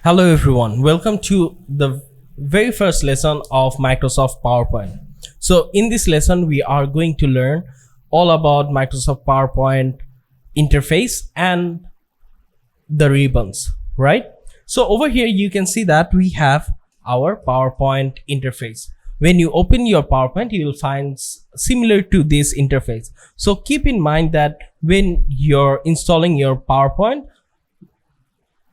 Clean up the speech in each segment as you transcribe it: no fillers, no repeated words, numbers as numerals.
Hello everyone, welcome to the very first lesson of Microsoft PowerPoint. So in this lesson we are going to learn all about Microsoft PowerPoint interface and the ribbons, right? So over here you can see that we have our PowerPoint interface. When you open your PowerPoint, you will find similar to this interface. So keep in mind that when you're installing your PowerPoint,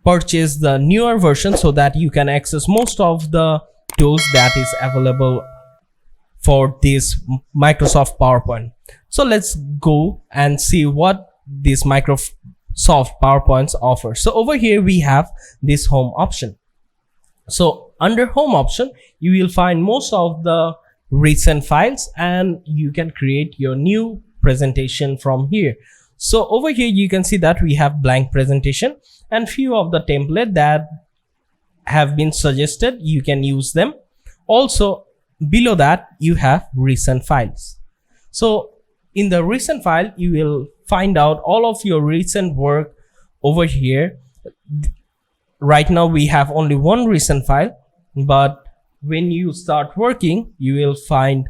purchase the newer version so that you can access most of the tools that is available for this Microsoft PowerPoint. So let's go and see what this Microsoft PowerPoints offer. So over here we have this home option. So under home option, you will find most of the recent files and you can create your new presentation from here. So over here you can see that we have blank presentation and few of the template that have been suggested. You can use them. Also below that you have recent files. So in the recent file you will find out all of your recent work over here. Right now we have only one recent file, but when you start working you will find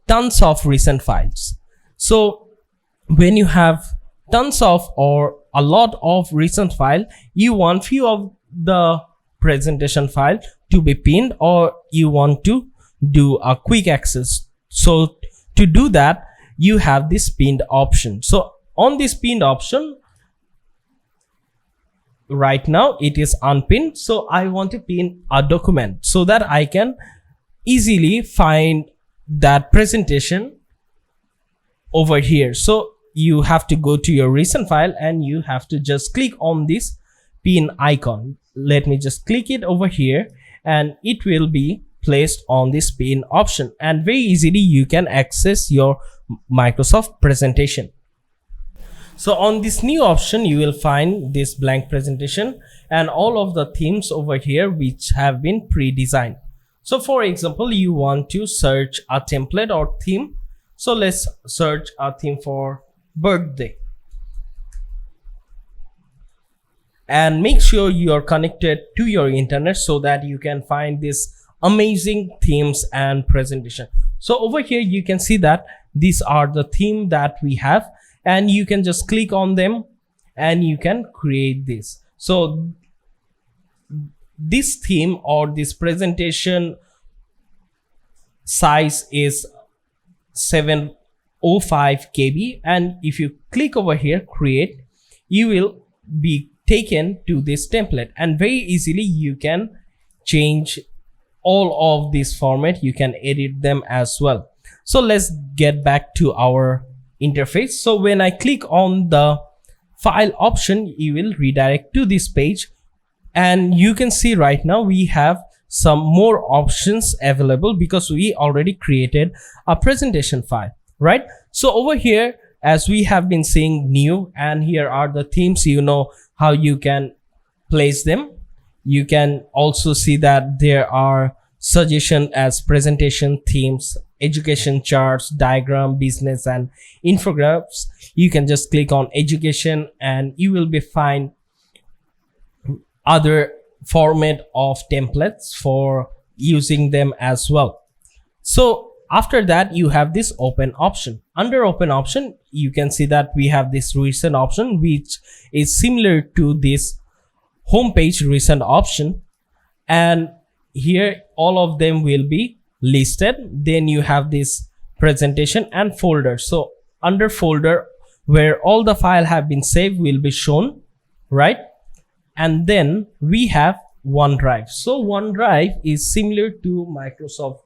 tons of recent files. So when you have tons of or a lot of recent file, you want few of the presentation file to be pinned, or you want to do a quick access. So to do that you have this pinned option. So on this pinned option, right now it is unpinned, so I want to pin a document so that I can easily find that presentation over here. So you have to go to your recent file and you have to just click on this pin icon. Let me just click it over here and it will be placed on this pin option, and very easily you can access your Microsoft presentation. So on this new option you will find this blank presentation and all of the themes over here which have been pre-designed. So for example, you want to search a template or theme. So let's search a theme for birthday, and make sure you are connected to your internet so that you can find these amazing themes and presentation. So over here you can see that these are the theme that we have, and you can just click on them and you can create this. So this theme or this presentation size is 705 KB, and if you click over here create, you will be taken to this template, and very easily you can change all of this format. You can edit them as well. So let's get back to our interface. So when I click on the file option, you will redirect to this page, and you can see right now we have some more options available because we already created a presentation file, right? So over here, as we have been seeing new, and here are the themes, you know how you can place them. You can also see that there are suggestions as presentation themes, education charts, diagram, business, and infographics. You can just click on education and you will be find other format of templates for using them as well. So after that you have this open option. Under open option you can see that we have this recent option which is similar to this homepage recent option, and here all of them will be listed. Then you have this presentation and folder. So under folder, where all the file have been saved will be shown, right? And then we have OneDrive. So OneDrive is similar to Microsoft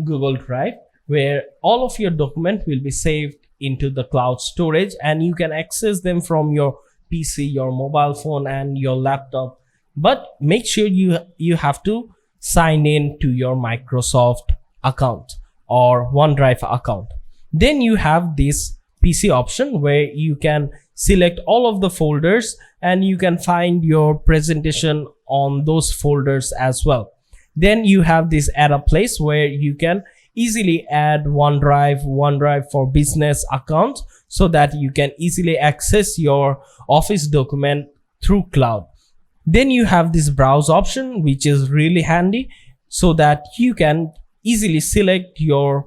Google Drive, where all of your document will be saved into the cloud storage and you can access them from your PC, your mobile phone, and your laptop. But make sure you have to sign in to your Microsoft account or OneDrive account. Then you have this PC option where you can select all of the folders and you can find your presentation on those folders as well. Then you have this add a place where you can easily add OneDrive for business account so that you can easily access your Office document through cloud. Then you have this browse option, which is really handy, so that you can easily select your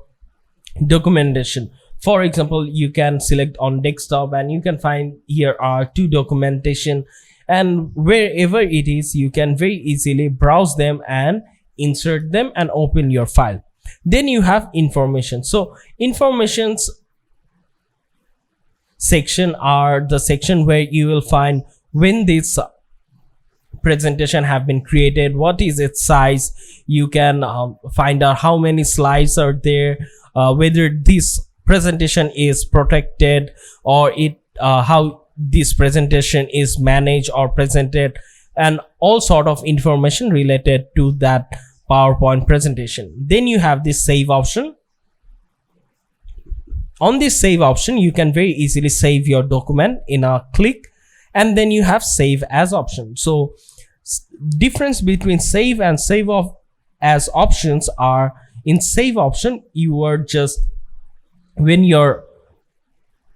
documentation. For example, you can select on desktop and you can find here are two documentation, and wherever it is you can very easily browse them and insert them and open your file. Then you have information. So informations section are the section where you will find when this presentation have been created, what is its size. You can find out how many slides are there, whether this presentation is protected, or it how this presentation is managed or presented, and all sort of information related to that PowerPoint presentation. Then you have this save option. On this save option you can very easily save your document in a click, and then you have save as option. So difference between save and save of as options are, in save option you are just, when you're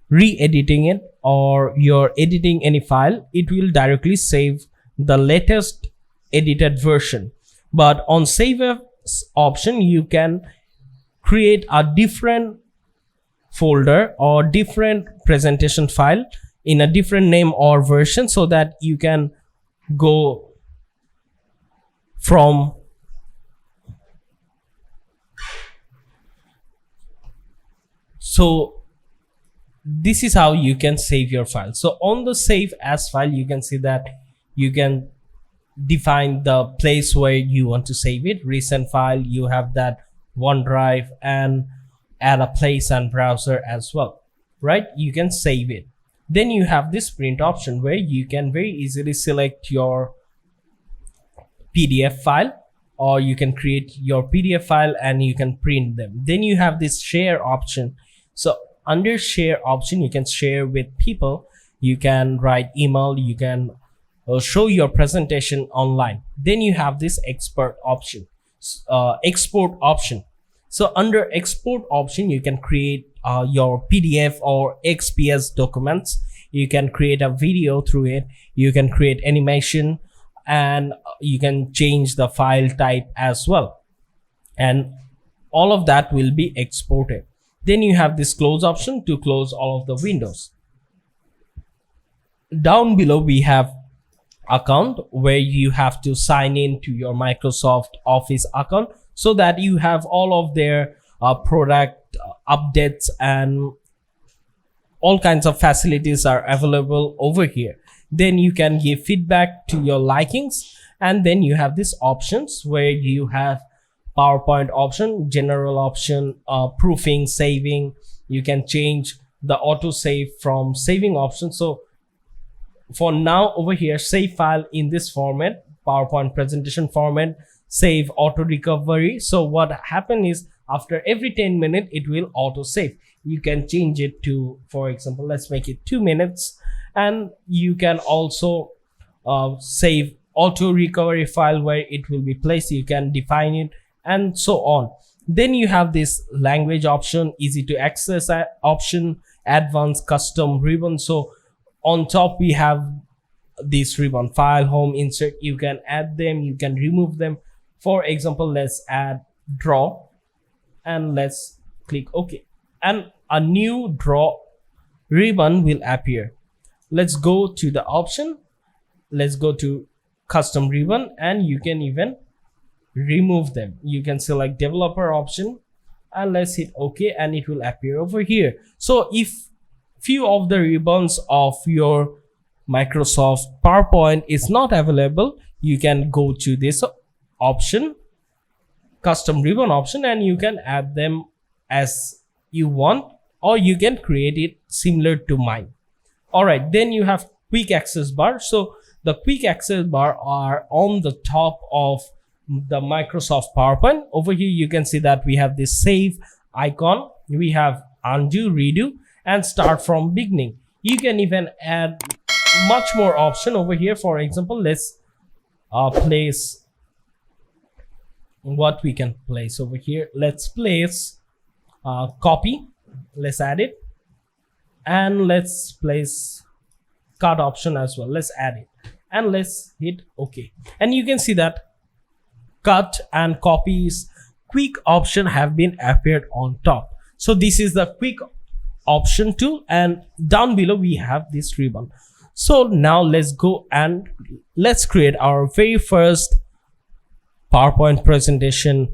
re-editing it or you're editing any file, it will directly save the latest edited version. But on save as option you can create a different folder or different presentation file in a different name or version, so that you can go from so this is how you can save your file. So on the save as file you can see that you can define the place where you want to save it. Recent file, you have that OneDrive, and add a place and browser as well, right? You can save it. Then you have this print option where you can very easily select your PDF file, or you can create your PDF file and you can print them. Then you have this share option. So under share option you can share with people, you can write email, you can show your presentation online. Then you have this export option. So under export option you can create your PDF or XPS documents. You can create a video through it, you can create animation, and you can change the file type as well, and all of that will be exported. Then you have this close option to close all of the windows. Down below we have account, where you have to sign in to your Microsoft Office account, so that you have all of their product updates and all kinds of facilities are available over here. Then you can give feedback to your likings, and then you have this options where you have PowerPoint option, general option, proofing, saving. You can change the auto save from saving option. So for now over here, save file in this format, PowerPoint presentation format, save auto recovery. So what happened is after every 10 minutes it will auto save. You can change it to, for example, let's make it 2 minutes, and you can also save auto recovery file where it will be placed. You can define it and so on. Then you have this language option, easy to access option, advanced custom ribbon. So on top we have this ribbon, file, home, insert. You can add them, you can remove them. For example, let's add draw and let's click OK, and a new draw ribbon will appear. Let's go to the option, let's go to custom ribbon, and you can even remove them. You can select developer option and let's hit OK, and it will appear over here. So if few of the ribbons of your Microsoft PowerPoint is not available, you can go to this option, custom ribbon option, and you can add them as you want, or you can create it similar to mine. All right, then you have quick access bar. So the quick access bar are on the top of the Microsoft PowerPoint. Over here you can see that we have this save icon, we have undo, redo, and start from beginning. You can even add much more option over here. For example, let's place what we can place over here. Let's place copy, let's add it, and let's place cut option as well, let's add it. and let's hit OK. And you can see that cut and copies quick option have been appeared on top. So this is the quick option tool, and down below we have this ribbon. So now let's go and let's create our very first PowerPoint presentation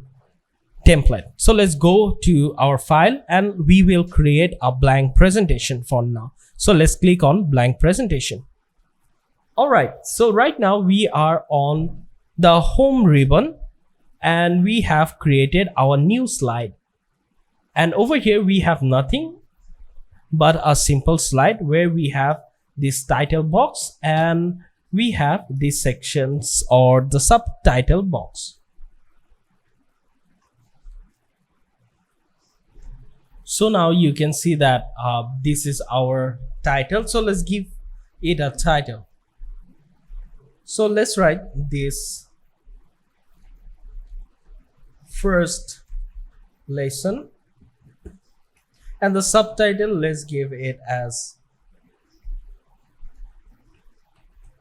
template. So let's go to our file and we will create a blank presentation for now. So let's click on blank presentation. All right, so right now we are on the home ribbon and we have created our new slide. And over here we have nothing but a simple slide where we have this title box and we have these sections or the subtitle box. So now you can see that this is our title. So let's give it a title. So let's write this first lesson, and the subtitle, let's give it as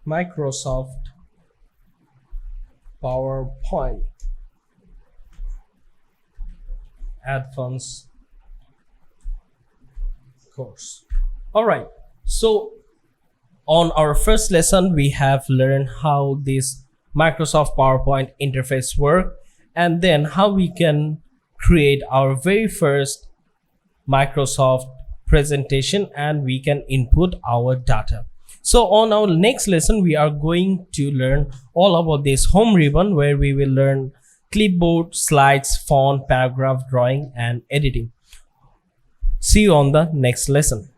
Microsoft PowerPoint Advanced course. All right, so on our first lesson we have learned how this Microsoft PowerPoint interface work, and then how we can create our very first Microsoft presentation and we can input our data. So on our next lesson we are going to learn all about this home ribbon, where we will learn clipboard, slides, font, paragraph, drawing and editing. See you on the next lesson.